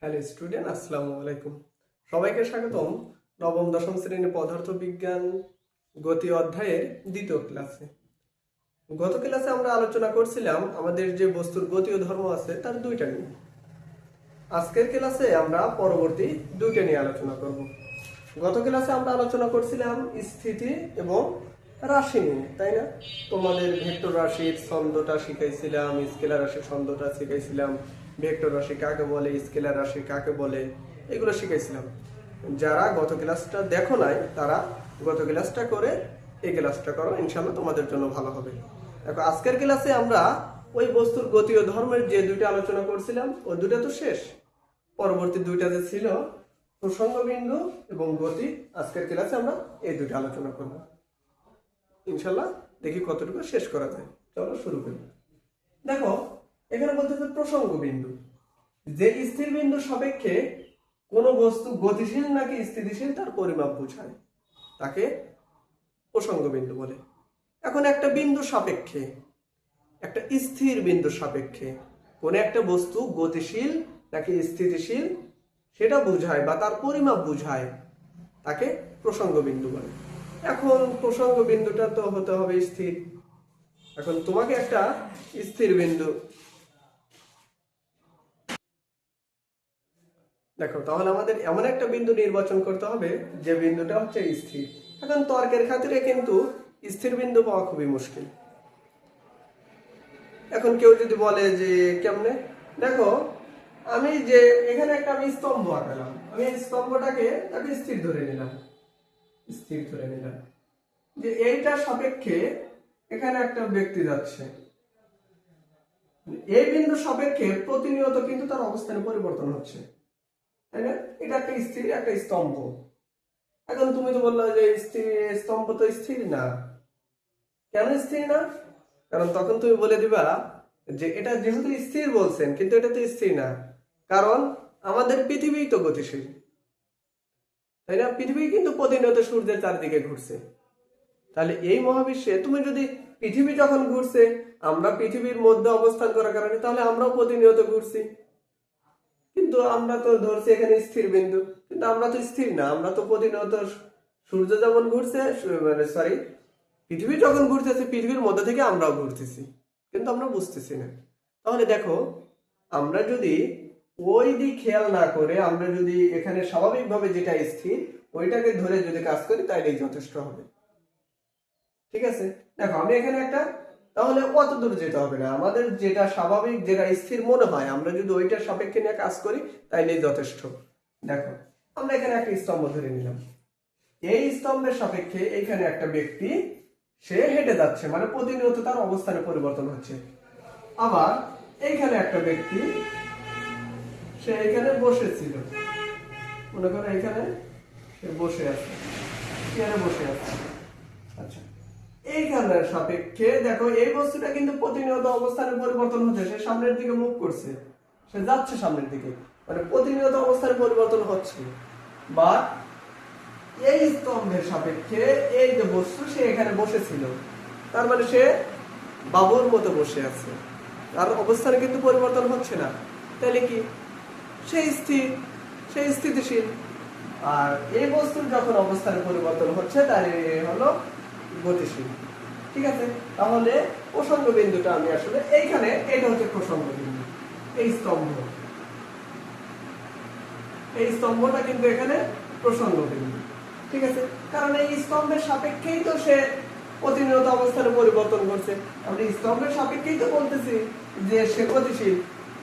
Hello student, আসসালামু আলাইকুম। সবাইকে স্বাগতম নবম দশম শ্রেণীর পদার্থ বিজ্ঞান গতি অধ্যায়ের দ্বিতীয় ক্লাসে। গত ক্লাসে আমরা আলোচনা করছিলাম আমাদের যে বস্তুর গতি ও ধর্ম আছে তার দুইটা নিয়ে। আজকের ক্লাসে আমরা পরবর্তী দুইটা নিয়ে আলোচনা করব। গত ক্লাসে আমরা আলোচনা করছিলাম স্থিতি এবং রাশি নিয়ে, তাই না? তোমাদের ভেক্টর রাশির ছন্দটা শিখাইছিলাম, স্কেলার রাশির ছন্দটা শিখাইছিলাম, ভেক্টর রাশি কাকে বলে, স্কেলার রাশি কাকে বলে, এগুলো শিখাইছিলাম। যারা গত ক্লাসটা দেখো নাই তারা গত ক্লাসটা করে এই ক্লাসটা করো, ইনশাআল্লাহ তোমাদের জন্য ভালো হবে। দেখো, আজকের ক্লাসে আমরা ওই বস্তুর গতি ও ধর্মের যে দুইটা আলোচনা করছিলাম ও দুইটা তো শেষ। পরবর্তী দুইটা যে ছিল প্রসঙ্গ বিন্দু এবং গতি, আজকের ক্লাসে আমরা এই দুইটা আলোচনা করব ইনশাআল্লাহ। দেখি কতটুকু শেষ করা যায়। চলো শুরু করি। দেখো, এখানে বলতেছে প্রসঙ্গ বিন্দু, যে স্থির বিন্দুর সাপেক্ষে কোন বস্তু গতিশীল নাকি স্থিতিশীল তার পরিমাপ বোঝায়, তাকে প্রসঙ্গ বিন্দু বলে। এখন একটা বিন্দুর সাপেক্ষে, একটা স্থির বিন্দুর সাপেক্ষে কোন একটা বস্তু গতিশীল নাকি স্থিতিশীল সেটা বোঝায় বা তার পরিমাপ বোঝায়, তাকে প্রসঙ্গ বিন্দু বলে। এখন প্রসঙ্গ বিন্দুটা তো হতে হবে স্থির। এখন তোমাকে একটা স্থির বিন্দু দেখো, তাহলে আমাদের এমন একটা বিন্দু নির্বাচন করতে হবে যে বিন্দুটা হচ্ছে স্থির। এখন তর্কের খাতিরে কিন্তু স্থির বিন্দু পাওয়া খুবই মুশকিল। এখন কেউ যদি বলে যে কেমনে, দেখো আমি যে এখানে একটা আমি স্তম্ভ আঁকালাম, আমি এই স্তম্ভটাকে তাকে স্থির ধরে নিলাম, স্থির ধরে নিলাম যে এইটার সাপেক্ষে এখানে একটা ব্যক্তি যাচ্ছে। এই বিন্দুর সাপেক্ষে প্রতিনিয়ত কিন্তু তার অবস্থানে পরিবর্তন হচ্ছে, তাই না? এটা একটা স্থির, একটা স্তম্ভ। এখন তুমি তো বললে যে স্তম্ভ তো স্থির না। কেন স্থির না? কারণ তখন তুমি বলে দিবা যে এটা যেহেতু স্থির বলছেন কিন্তু এটা তো স্থির না, কারণ আমাদের পৃথিবী তো গতিশীল, তাই না? পৃথিবী কিন্তু প্রতিনিয়ত সূর্যের চারদিকে ঘুরছে। তাহলে এই মহাবিশ্বে তুমি যদি পৃথিবী যখন ঘুরছে, আমরা পৃথিবীর মধ্যে অবস্থান করার কারণে তাহলে আমরাও প্রতিনিয়ত ঘুরছি, কিন্তু আমরা তো ধরছি এখানে স্থির বিন্দু, কিন্তু আমরা তো স্থির না, আমরা তো প্রতিনিয়ত সূর্য যেমন ঘুরছে, সরি পৃথিবী যখন ঘুরতেছে পৃথিবীর মধ্যে থেকে আমরাও ঘুরতেছি, কিন্তু আমরা বুঝতেছি না। তাহলে দেখো, আমরা যদি ওই দিক খেয়াল না করে আমরা যদি এখানে স্বাভাবিকভাবে যেটা স্থির ওইটাকে ধরে যদি কাজ করি তাইলেই যথেষ্ট হবে। ঠিক আছে, দেখো আমি এখানে একটা, তাহলে অত দূর যেতে হবে না, আমাদের যেটা স্বাভাবিক যেটা স্থির মনে হয় আমরা যদি ওইটার সাপেক্ষে নিয়ে কাজ করি তাইলেই যথেষ্ট। দেখো, আমরা এখানে একটা স্তম্ভ ধরে নিলাম, এই স্তম্ভের সাপেক্ষে এইখানে একটা ব্যক্তি সে হেঁটে যাচ্ছে, মানে প্রতিনিয়ত তার অবস্থানে পরিবর্তন হচ্ছে। আবার এইখানে একটা ব্যক্তি সে এখানে বসেছিল, মনে করো এখানে সে বসে আছে, চেয়ারে বসে আছে। আচ্ছা, এইখানের সাপেক্ষে দেখো এই বস্তুটা কিন্তু প্রতিনিয়ত অবস্থানের পরিবর্তন হচ্ছে, সে সামনের দিকে মুভ করছে, সে যাচ্ছে সামনের দিকে, মানে প্রতিনিয়ত অবস্থানের পরিবর্তন হচ্ছে। বা এই স্তম্ভের সাপেক্ষে এই যে বস্তু সে এখানে বসেছিল, তার মানে সে বাবুর মতো বসে আছে, তার অবস্থানে কিন্তু পরিবর্তন হচ্ছে না, তাহলে কি সেই স্থির, সেই স্থিতিশীল। আর এই বস্তুর যখন অবস্থানে পরিবর্তন হচ্ছে তার হলো গতিশীল। ঠিক আছে, তাহলে প্রসঙ্গ বিন্দুটা আমি আসলে এইখানে, এটা হচ্ছে প্রসঙ্গ বিন্দু, এই স্তম্ভ, এই স্তম্ভটা কিন্তু এখানে প্রসঙ্গ বিন্দু। ঠিক আছে, কারণ এই স্তম্ভের সাপেক্ষেই তো সে প্রতিনিয়ত অবস্থানে পরিবর্তন করছে, আমরা স্তম্ভের সাপেক্ষেই তো বলতেছি যে সে গতিশীল,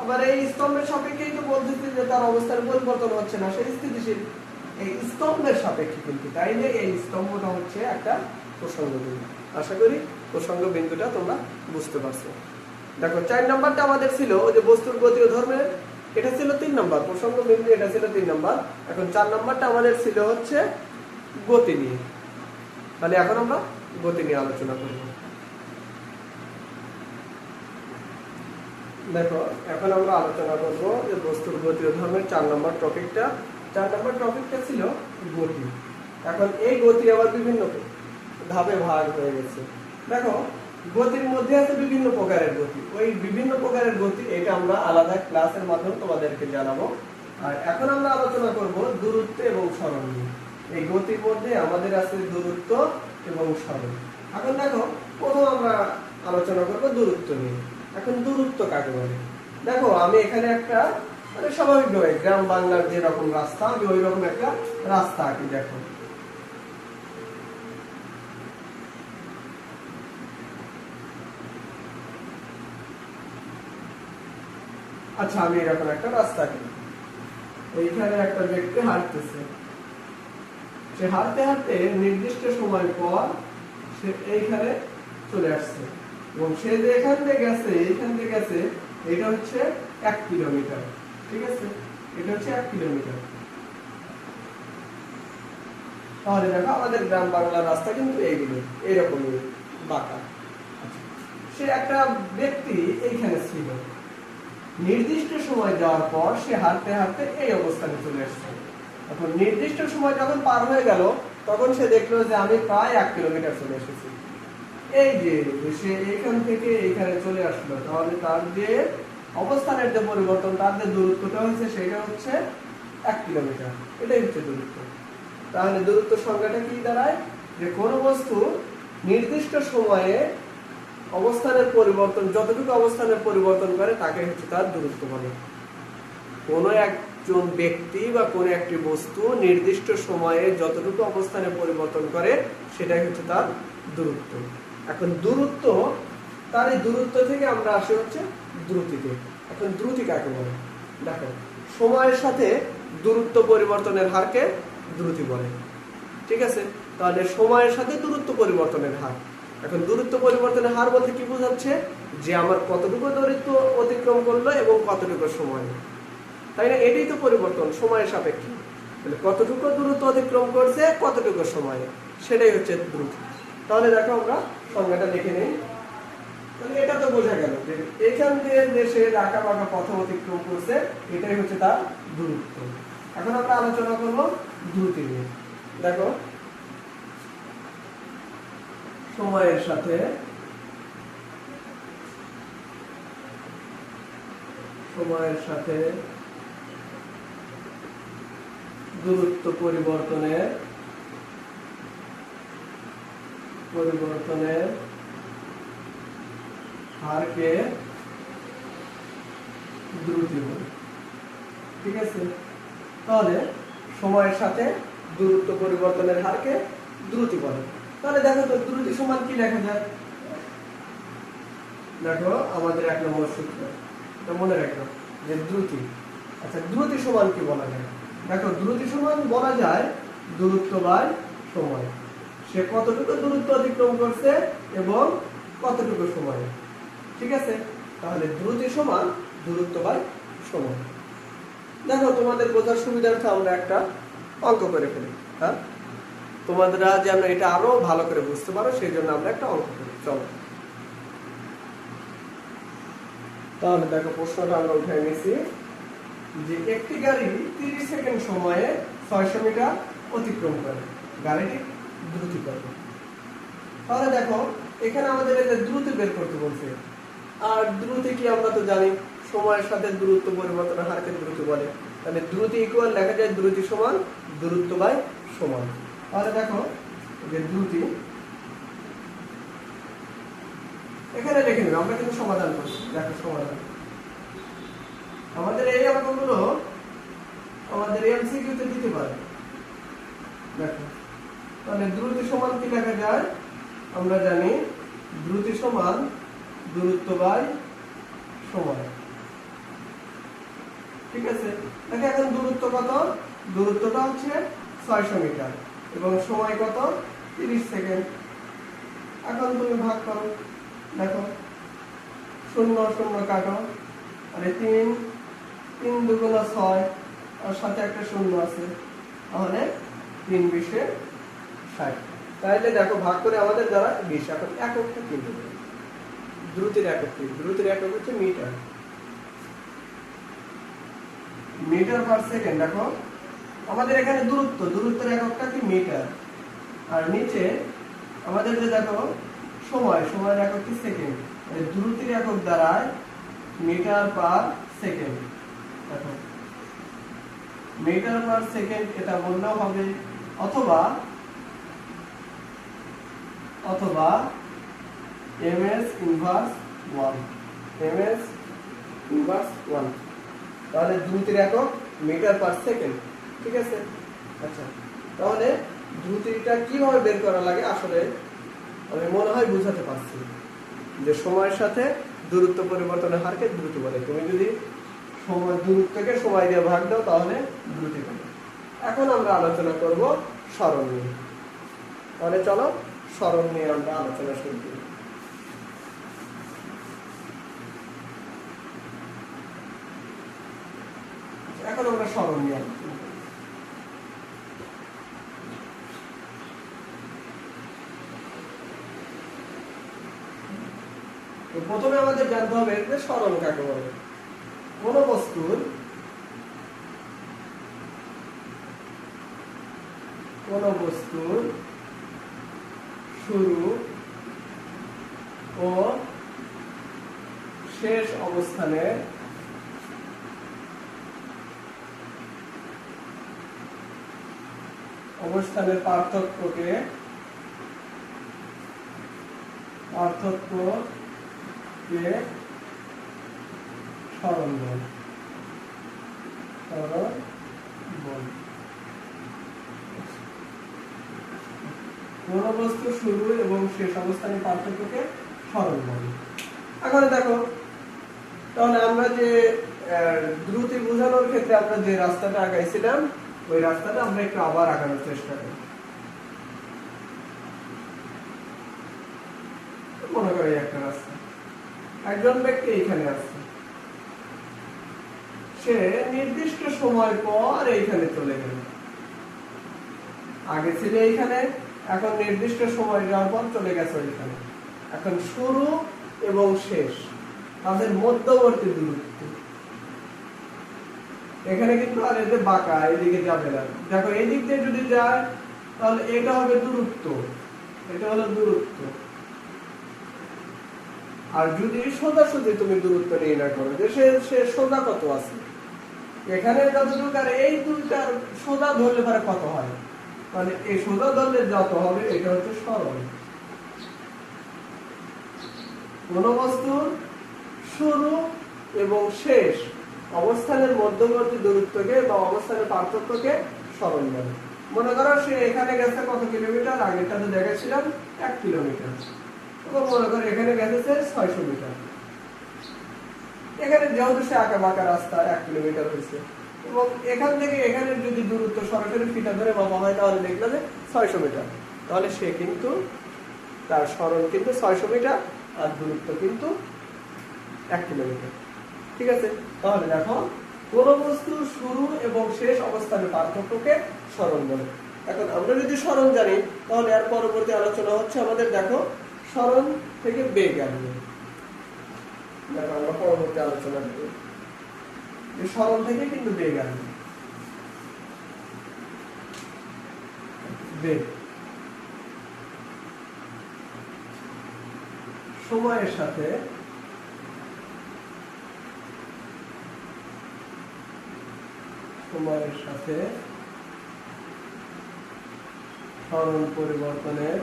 আবার এই স্তম্ভের সাপেক্ষেই তো বলতেছি যে তার অবস্থানে পরিবর্তন হচ্ছে না, সে স্থিতিশীল। এই স্তম্ভের সাপেক্ষে কিন্তু, তাইলে এই স্তম্ভটা হচ্ছে একটা প্রসঙ্গ বিন্দু। আশা করি প্রসঙ্গ বিন্দুটা তোমরা বুঝতে পারছো। দেখো, 4 নাম্বারটা আমাদের ছিল যে বস্তুর গতি ও ধর্মের, এটা ছিল 3 নাম্বার, প্রসঙ্গ বিন্দু এটা ছিল 3 নাম্বার। এখন 4 নাম্বারটা আমাদের ছিল হচ্ছে গতি নিয়ে। তাহলে এখন আমরা গতি নিয়ে আলোচনা করব। দেখো, এখন আমরা আলোচনা করব যে বস্তুর গতি ও ধর্মের 4 নম্বর টপিকটা। 4 নম্বর টপিকটা ছিল গতি। এখন এই গতি আবার বিভিন্ন ধাপে ভাগ হয়ে গেছে। দেখো, গতির মধ্যে আছে বিভিন্ন প্রকারের গতি, ওই বিভিন্ন প্রকারের গতি এটা আমরা আলাদা ক্লাসের মাধ্যমে তোমাদেরকে জানাবো। আর এখন আমরা আলোচনা করব দূরত্ব এবং সরণ নিয়ে। এই গতির মধ্যে আমাদের আছে দূরত্ব এবং সরণ। এখন দেখো প্রথম আমরা আলোচনা করব দূরত্ব নিয়ে। এখন দূরত্ব কাকে বলে? দেখো আমি এখানে একটা মানে স্বাভাবিকভাবে গ্রাম বাংলার যেরকম রাস্তা আমি ওই রকম একটা রাস্তা আঁকি। দেখো আচ্ছা আমি এরকম একটা রাস্তা আঁকি। এইখানে একটা ব্যক্তি হাঁটতেছে, সে হাঁটতে হাঁটতে নির্দিষ্ট সময় পর সে এইখানে চলে আসছে এবং সে যে এখান থেকে গেছে এটা হচ্ছে 1 কিলোমিটার। ঠিক আছে, এটা হচ্ছে 1 কিলোমিটার। তাহলে দেখো আমাদের গ্রাম বাংলার রাস্তা কিন্তু এইগুলো এইরকমই বাঁকা। সে একটা ব্যক্তি এইখানে ছিল, নির্দিষ্ট সময় যাওয়ার পর সে হাঁটতে হাঁটতে এই অবস্থানে চলে আসছে। এখন নির্দিষ্ট সময় যখন পার হয়ে গেল তখন সে দেখলো যে আমি প্রায় 1 কিলোমিটার চলে এসেছি। এই যে সে এইখান থেকে এইখানে চলে আসলো, তাহলে তার যে অবস্থানের যে পরিবর্তন, তার যে দূরত্বটা হচ্ছে সেটা হচ্ছে 1 কিলোমিটার। এটাই হচ্ছে দূরত্ব। তাহলে দূরত্ব সংজ্ঞাটা কি দাঁড়ায়? যে কোনো বস্তু নির্দিষ্ট সময়ে অবস্থানের পরিবর্তন, যতটুকু অবস্থানের পরিবর্তন করে তাকে হচ্ছে তার দূরত্ব বলে। কোনো একজন ব্যক্তি বা কোনো একটি বস্তু নির্দিষ্ট সময়ে যতটুকু অবস্থানের পরিবর্তন করে সেটাই হচ্ছে তার দূরত্ব। এখন দূরত্ব, তার এই দূরত্ব থেকে আমরা আসি হচ্ছে দ্রুতিতে। এখন দ্রুতি কাকে বলে? দেখো সময়ের সাথে দূরত্ব পরিবর্তনের হারকে দ্রুতি বলে। ঠিক আছে, তাহলে সময়ের সাথে দূরত্ব পরিবর্তনের হার। এখন দূরত্ব পরিবর্তনের হার বলতে কি বোঝাচ্ছে? যে আমার কতটুকু দূরত্ব অতিক্রম করলো এবং কতটুকু সময়, তাই না? এটাই তো পরিবর্তন সময়ের সাপেক্ষে। তাহলে কতটুকু দূরত্ব অতিক্রম করছে কতটুকু সময়ে, সেটাই হচ্ছে দ্রুতি। তাহলে দেখো আমরা সংজ্ঞাটা দেখে নেই। তাহলে এটা তো বোঝা গেল যে এখান দিয়ে দেশে আঁকা বাঁকা পথ অতিক্রম করছে, এটাই হচ্ছে তার দূরত্ব। এখন আমরা আলোচনা করব দ্রুতি নিয়ে। দেখো সময়ের সাথে দূরত্ব পরিবর্তনের হারকে দ্রুতি বলে। ঠিক আছে, তাহলে সময়ের সাথে দূরত্ব পরিবর্তনের হারকে দ্রুতি বলে। তাহলে দেখো তো দ্রুতি সমান কি লেখা যায়? দেখো আমাদের 1 নম্বর সূত্র, এটা মনে রাখো যে দ্রুতি। আচ্ছা দ্রুতি সমান কি বলা যায়? দেখো দ্রুতি সমান বলা যায় দূরত্ব বাই সময়। সে কতটুকু দূরত্ব অতিক্রম করছে এবং কতটুকু সময়। ঠিক আছে, তাহলে দ্রুতি সমান দূরত্ব বাই সময়। দেখো তোমাদের বোঝার সুবিধার্থে আমরা একটা অঙ্ক করে ফেলি। হ্যাঁ, তোমাদেরা যেন এটা আরো ভালো করে বুঝতে পারো সেই জন্য আমরা একটা অঙ্ক করি। চলো তাহলে দেখো প্রশ্নটা আমরা উঠাই নিয়েছি যে একটি গাড়ি 30 সেকেন্ড সময়ে 600 মিটার অতিক্রম করে, গাড়িটি দ্রুতি কত? তাহলে দেখো এখানে আমাদের এই দ্রুতি বের করতে বলছে। আর দ্রুতি কি আমরা তো জানি সময়ের সাথে দূরত্ব পরিবর্তনের হারকে দ্রুতি বলে। তাহলে দ্রুতি ইকুয়াল লেখা যায় দ্রুতি সমান দূরত্ব বাই সময়। তাহলে দেখো যে দ্রুতি এখানে লিখে নেব, আমরা কিন্তু সমাধান করছি। দেখো সমাধান আমাদের এই অঙ্কগুলো আমাদের এমসিকিউতে দিতে পারে। দেখো তাহলে দ্রুতি সমান কি লেখা যায়? আমরা জানি দ্রুতি সমান দূরত্ব বাই সময়। ঠিক আছে, দেখো এখন দূরত্ব কত? দূরত্বটা হচ্ছে 600 মিটার এবং সময় কত? 30 সেকেন্ড। এখন তুমি ভাগ করো। দেখো 0 0 কাটো, আরে 3 3 2 6 আর সাথে একটা 0 আছে, তাহলে 3 20 60। তাইলে দেখো ভাগ করে আমাদের দ্বারা 20। এখন এককটা কি? দ্রুতির একক কি? দ্রুতির একক হচ্ছে মিটার, মিটার পার সেকেন্ড। দেখো আমাদের এখানে দূরত্বের এককটা কি? মিটার। আর নিচে আমাদের যে দেখো সময়ের একক কি? সেকেন্ড। দ্রুতির একক দ্বারায় মিটার পার সেকেন্ড। দেখো মিটার পার সেকেন্ড এটা বললেও হবে, অথবা ms ইনভার্স 1, ms ইনভার্স 1। তাহলে দ্রুতির একক মিটার পার সেকেন্ড। ঠিক আছে, আচ্ছা তাহলে দ্রুতিটা কিভাবে বের করা লাগে আসলে আমি মনে হয় বুঝাতে পারছি যে সময়ের সাথে দূরত্ব পরিবর্তনের হারকে দ্রুতি বলে। তুমি যদি সময় দূরত্বকে সময় দিয়ে ভাগ দাও তাহলে দ্রুতি পাবে। এখন আমরা আলোচনা করব সরণ নিয়ে। তাহলে চলো সরণ নিয়ে আমরা আলোচনা শুরু করি। এখন আমরা সরণ নিয়ে আলোচনা করি। তো প্রথমে আমাদের জানতে হবে যে সরণ কাকে বলে। কোন বস্তুর শুরু ও শেষ অবস্থানের পার্থক্যকে সরণ বলে। কোন বস্তু শুরু এবং শেষ অবস্থানের পার্থক্যকে সরণ বলে। এখন দেখো, তাহলে আমরা যে দ্রুতি বোঝানোর ক্ষেত্রে আমরা যে রাস্তাটা আগাইছিলাম ওই রাস্তাটা আমরা একটু আবার আগানোর চেষ্টা করি। মনে করি একটা রাস্তা, একজন ব্যক্তি এখানে আছে, সে নির্দিষ্ট সময় পর এইখানে চলে গেল। আগে ছিল এইখানে, এখন নির্দিষ্ট সময় যাওয়ার পর চলে গেছে ওইখানে। এখন শুরু এবং শেষ তাদের মধ্যবর্তী দূরত্ব। এখানে কিন্তু আর এদের বাঁকা, এদিকে যাবে না। দেখো এদিক দিয়ে যদি যায় তাহলে এটা হবে দূরত্ব, এটা হলো দূরত্ব। আর যদি সোজাসুজি তুমি দূরত্ব নির্ণয় করো যে সে সোজা কত আছে, এখানে যতটুকু আর এই দুইটার সোজা ধরলে পরে কত হয়, মানে এই সোজা ধরলে যত হবে এটা হচ্ছে সরণ। কোন বস্তুর শুরু এবং শেষ অবস্থানের মধ্যবর্তী দূরত্বকে বা অবস্থানের পার্থক্যকে সরণ বলে। মনে করো সে এখানে গেছে কত কিলোমিটার, আগেরটাতে দেখাচ্ছিলাম 1 কিলোমিটার। মনে করো এখানে গেছে 600 মিটার। এখানে যেহেতু সে আঁকা বাঁকা রাস্তা 1 কিলোমিটার হয়েছে, এবং এখান থেকে এখানে যদি দূরত্ব সরাসরি ফিটা ধরে মাপা হয় তাহলে দেখলাম যে 600 মিটার। তাহলে সে কিন্তু তার সরণ কিন্তু 600 মিটার আর দূরত্ব কিন্তু 1 কিলোমিটার। ঠিক আছে, তাহলে দেখো কোন বস্তুর শুরু এবং শেষ অবস্থানের পার্থক্যকে সরণ বলে। এখন আমরা যদি সরণ জানি তাহলে এর পরবর্তী আলোচনা হচ্ছে আমাদের দেখো সরণ থেকে বেগ আসবে। দেখো আমরা পরবর্তী আলোচনা করব এই সরণ থেকে কিন্তু বেগ আসবে। বেগ সময়ের সাথে সরণ পরিবর্তনের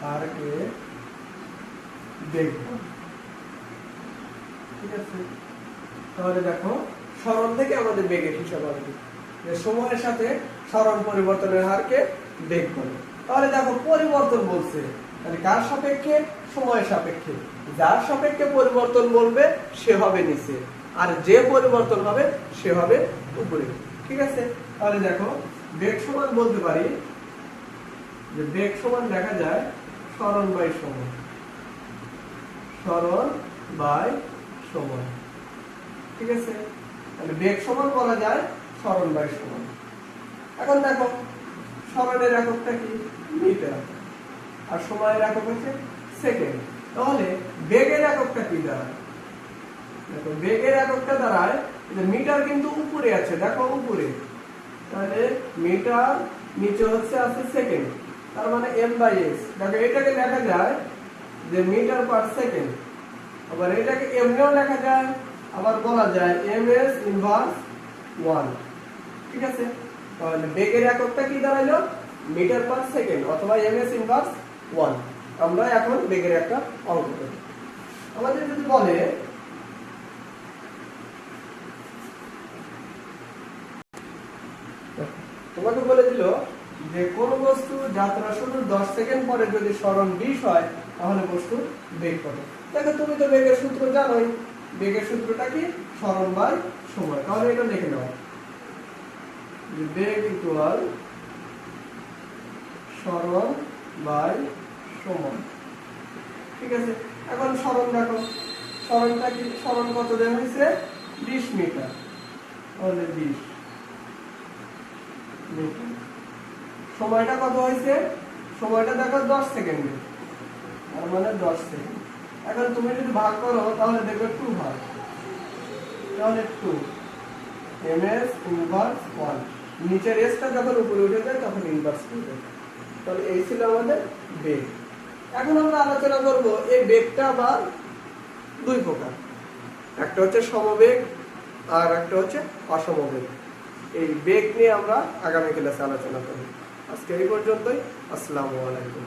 হারকে দেখব। ঠিক আছে, তাহলে দেখো সরণ থেকে আমাদের বেগের হিসাব আসবে যে সময়ের সাথে সরণ পরিবর্তনের হারকে বেগ বলে। তাহলে দেখো পরিবর্তন বলছে, মানে কার সাপেক্ষে? সময়ের সাপেক্ষে। যার সাপেক্ষে পরিবর্তন বলবে সে হবে নিচে, আর যে পরিবর্তন হবে সে হবে উপরে। ঠিক আছে, তাহলে দেখো বেগ সমান বলতে পারি যে বেগ সমান দেখা যায় সরণ বাই সময়, সরণ বাই সময়। ঠিক আছে, তাহলে বেগ সমান বলা যায় সরণ বাই সময়। এখন দেখো সরণের এককটা কি? মিটার, আর সময়ের একক হচ্ছে সেকেন্ড। তাহলে বেগের এককটা কি দাঁড়ায়? দেখো বেগের এককটা দাঁড়ায় মিটার কিন্তু উপরে আছে, দেখো উপরে, তাহলে মিটার নিচে হচ্ছে আছে সেকেন্ড, তার মানে m/s। দেখো এটাকে লেখা যায় যে মিটার পার সেকেন্ড। আবার এটাকে এমনিও লেখা যায়, আবার বলা যায় ms ইনভার্স 1। ঠিক আছে, তাহলে বেগের এককটা কি দাঁড়ালো? মিটার পার সেকেন্ড অথবা ms ইনভার্স 1। আমরা এখন বেগের একটা অঙ্ক করি। আমাদের যদি বলে তোমাকে বলে দিল যে কোন বস্তু যাত্রা শুরু 10 সেকেন্ড পরে যদি সরণ 20 হয় তাহলে বস্তুর বেগ কত। দেখো তুমি তো বেগের সূত্র জানোই, বেগের সূত্রটা কি? সরণ বাই সময়। তাহলে এটা দেখে নাও যে বেগ ইকুয়াল সরণ বাই সময়। ঠিক আছে, এখন সরণ দেখো, সরণটা কি? সরণ কত দেওয়া হয়েছে? 20 মিটার। তাহলে 20 মিটার। সময়টা কত হয়েছে? সময়টা দেখো 10 সেকেন্ড, তার মানে 10 সেকেন্ড। এখন তুমি যদি ভাগ করো তাহলে দেখো 2 হয়, তাহলে 2 ms ইনভার্স 1। নিচের এসটা যখন উপরে উঠে যায় তখন ইনভার্স করবে। তাহলে এই ছিল আমাদের বেগ। এখন আমরা আলোচনা করব এই বেগটা আবার দুই প্রকার, একটা হচ্ছে সমবেগ আর একটা হচ্ছে অসমবেগ। এই বেগ নিয়ে আমরা আগামী ক্লাসে আলোচনা করব। আজকে এই পর্যন্তই। আসসালামু আলাইকুম।